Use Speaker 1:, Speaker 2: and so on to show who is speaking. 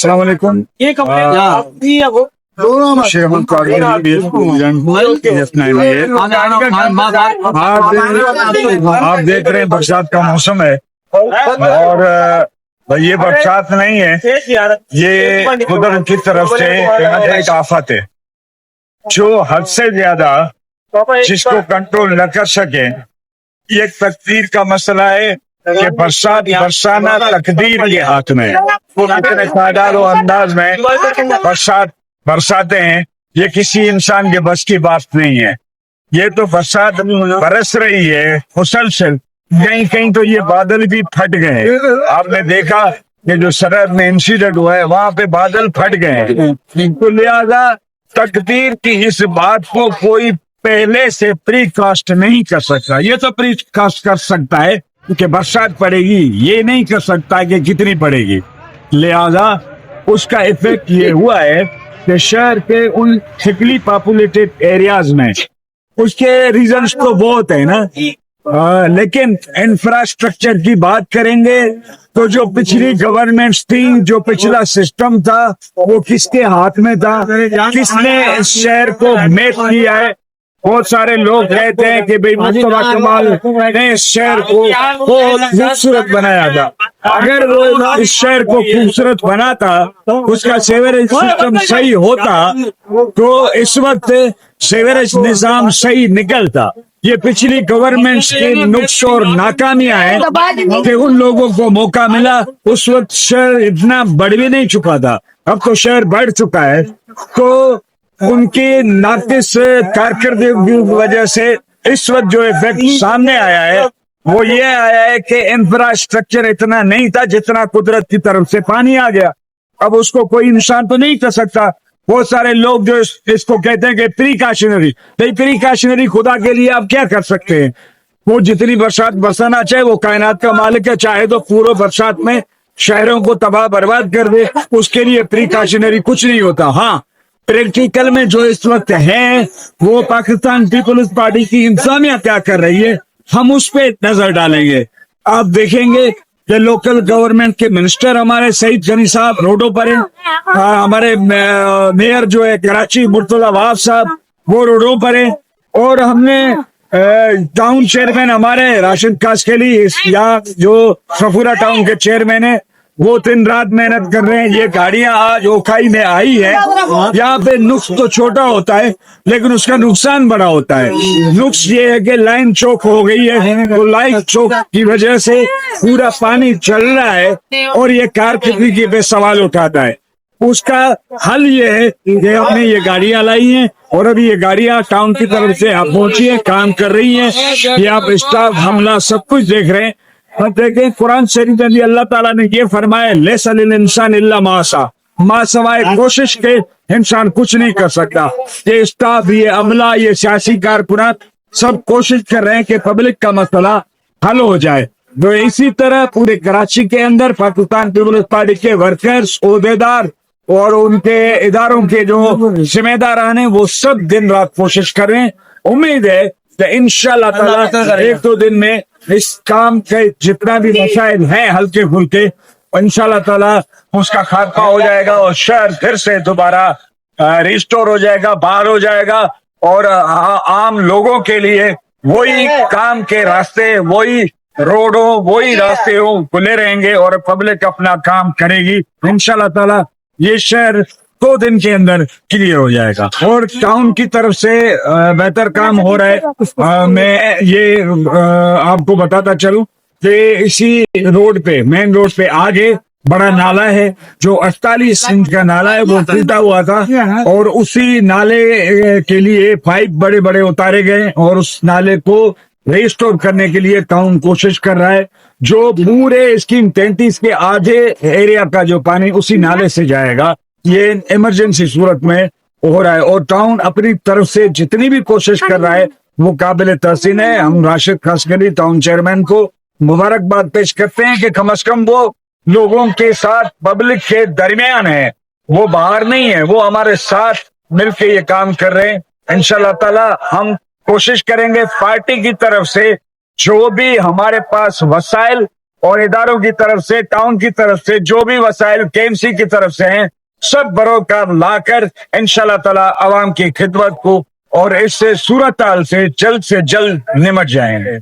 Speaker 1: السلام علیکم. شیخ آپ دیکھ رہے ہیں برسات کا موسم ہے اور یہ برسات نہیں ہے، یہ قدرت کی طرف سے ایک آفت ہے جو حد سے زیادہ جس کو کنٹرول نہ کر سکے. یہ ایک تقدیر کا مسئلہ ہے کہ برسات برسانا تقدیر کے ہاتھ میں اتنے تعداد و انداز میں برساتے ہیں، یہ کسی انسان کے بس کی بات نہیں ہے. یہ تو برسات برس رہی ہے مسلسل، کہیں کہیں تو یہ بادل بھی پھٹ گئے. آپ نے دیکھا کہ جو سرحد میں انسیڈنٹ ہوا ہے وہاں پہ بادل پھٹ گئے ہیں. تو لہذا تقدیر کی اس بات کو کوئی پہلے سے پری کاسٹ نہیں کر سکتا. یہ تو پری کاسٹ کر سکتا ہے کہ برسات پڑے گی، یہ نہیں کر سکتا کہ کتنی پڑے گی. لہذا اس کا ایفیکٹ یہ ہوا ہے کہ شہر کے ان تھکلی پاپولیٹڈ ایریاز میں اس کے ریزنز تو بہت ہیں نا، لیکن انفراسٹرکچر کی بات کریں گے تو جو پچھلی گورنمنٹس تھی، جو پچھلا سسٹم تھا، وہ کس کے ہاتھ میں تھا؟ کس نے اس شہر کو میپ کیا ہے؟ بہت سارے لوگ کہتے ہیں کہ بھئی مصطفیٰ کمال نے اس شہر کو بہت خوبصورت بنایا تھا. اگر وہ اس شہر کو خوبصورت بناتا، اس کا سیوریج سسٹم صحیح ہوتا تو اس وقت سیوریج نظام صحیح نکلتا. یہ پچھلی گورنمنٹس کے نقص اور ناکامیاں ہیں کہ ان لوگوں کو موقع ملا. اس وقت شہر اتنا بڑھ بھی نہیں چکا تھا، اب تو شہر بڑھ چکا ہے. تو ان کی ناقص کارکردگی کی وجہ سے اس وقت جو ایفیکٹ سامنے آیا ہے وہ یہ آیا ہے کہ انفراسٹرکچر اتنا نہیں تھا جتنا قدرت کی طرف سے پانی آ گیا. اب اس کو کوئی انسان تو نہیں کر سکتا. بہت سارے لوگ جو اس کو کہتے ہیں کہ پریکاشنری خدا کے لیے آپ کیا کر سکتے ہیں؟ وہ جتنی برسات برسانا چاہے، وہ کائنات کا مالک ہے، چاہے تو پورے برسات میں شہروں کو تباہ برباد کر دے، اس کے لیے پریکاشنری کچھ نہیں ہوتا. ہاں، پریکٹیکل میں جو اس وقت ہے وہ پاکستان پیپلز پارٹی کی انتظامیہ کیا کر رہی ہے، ہم اس پہ نظر ڈالیں گے. آپ دیکھیں گے کہ لوکل گورنمنٹ کے منسٹر ہمارے سعید غنی صاحب روڈوں پر ہیں، ہمارے میئر جو ہے کراچی مرتضی وہاب صاحب وہ روڈوں پر ہیں، اور ہم نے ٹاؤن چیئرمین ہمارے راشد کاسکیلی یا جو صفورہ ٹاؤن کے چیئرمین ہیں وہ دن رات محنت کر رہے ہیں. یہ گاڑیاں آج اوکھائی میں آئی ہے، یہاں پہ نقص تو چھوٹا ہوتا ہے لیکن اس کا نقصان بڑا ہوتا ہے. نقص یہ ہے کہ لائن چوک ہو گئی ہے، تو لائن چوک کی وجہ سے پورا پانی چل رہا ہے اور یہ کارکردگی پہ سوال اٹھاتا ہے. اس کا حل یہ ہے کہ ہم نے یہ گاڑیاں لائی ہیں اور ابھی یہ گاڑیاں ٹاؤن کی طرف سے آپ پہنچی ہیں، کام کر رہی ہیں. یہ آپ اسٹاف حملہ سب کچھ دیکھ رہے ہیں. دیکھیں قرآن شریف میں اللہ تعالیٰ نے یہ فرمایا لیس للانسان الا ما سعی، ما سوائے کوشش کے انسان کچھ نہیں کر سکتا. یہ اسٹاف، یہ عملہ، یہ سیاسی کارکنان سب کوشش کر رہے ہیں کہ پبلک کا مسئلہ حل ہو جائے. تو اسی طرح پورے کراچی کے اندر پاکستان پیپلز پارٹی کے ورکرز، عہدیدار اور ان کے اداروں کے جو ذمہ داران ہیں وہ سب دن رات کوشش کر رہے ہیں. امید ہے کہ انشاءاللہ تعالی ایک دو دن میں اس کام کے جتنا بھی مسائل ہیں ہلکے پھلکے، انشاءاللہ تعالی اس کا خاتمہ ہو جائے گا اور شہر پھر سے دوبارہ ریسٹور ہو جائے گا، بحال ہو جائے گا، اور عام لوگوں کے لیے وہی کام کے راستے، وہی روڈوں، وہی راستے کھلے رہیں گے اور پبلک اپنا کام کرے گی. انشاءاللہ تعالی یہ شہر 2 دن کے اندر کلیئر ہو جائے گا اور ٹاؤن کی طرف سے بہتر کام ہو رہا ہے. میں یہ آپ کو بتاتا چلوں کہ اسی روڈ پہ، مین روڈ پہ آگے بڑا نالا ہے جو 48 انچ کا نالا ہے، وہ ٹوٹا ہوا تھا اور اسی نالے کے لیے پائپ بڑے بڑے اتارے گئے اور اس نالے کو ریسٹور کرنے کے لیے ٹاؤن کوشش کر رہا ہے. جو پورے اسکیم 33 کے آدھے ایریا کا جو پانی اسی نالے سے جائے گا، یہ ایمرجنسی صورت میں ہو رہا ہے اور ٹاؤن اپنی طرف سے جتنی بھی کوشش کر رہا ہے وہ قابل تحسین ہے. ہم راشد کاسکیلی ٹاؤن چیئرمین کو مبارکباد پیش کرتے ہیں کہ کم از کم وہ لوگوں کے ساتھ، پبلک کے درمیان ہے، وہ باہر نہیں ہے، وہ ہمارے ساتھ مل کے یہ کام کر رہے ہیں. انشاءاللہ تعالی ہم کوشش کریں گے پارٹی کی طرف سے جو بھی ہمارے پاس وسائل اور اداروں کی طرف سے، ٹاؤن کی طرف سے جو بھی وسائل KMC کی طرف سے ہیں، سب بروکار لا کر انشاءاللہ تعالی عوام کی خدمت کو اور اس سے صورتحال سے جلد نمٹ جائیں گے.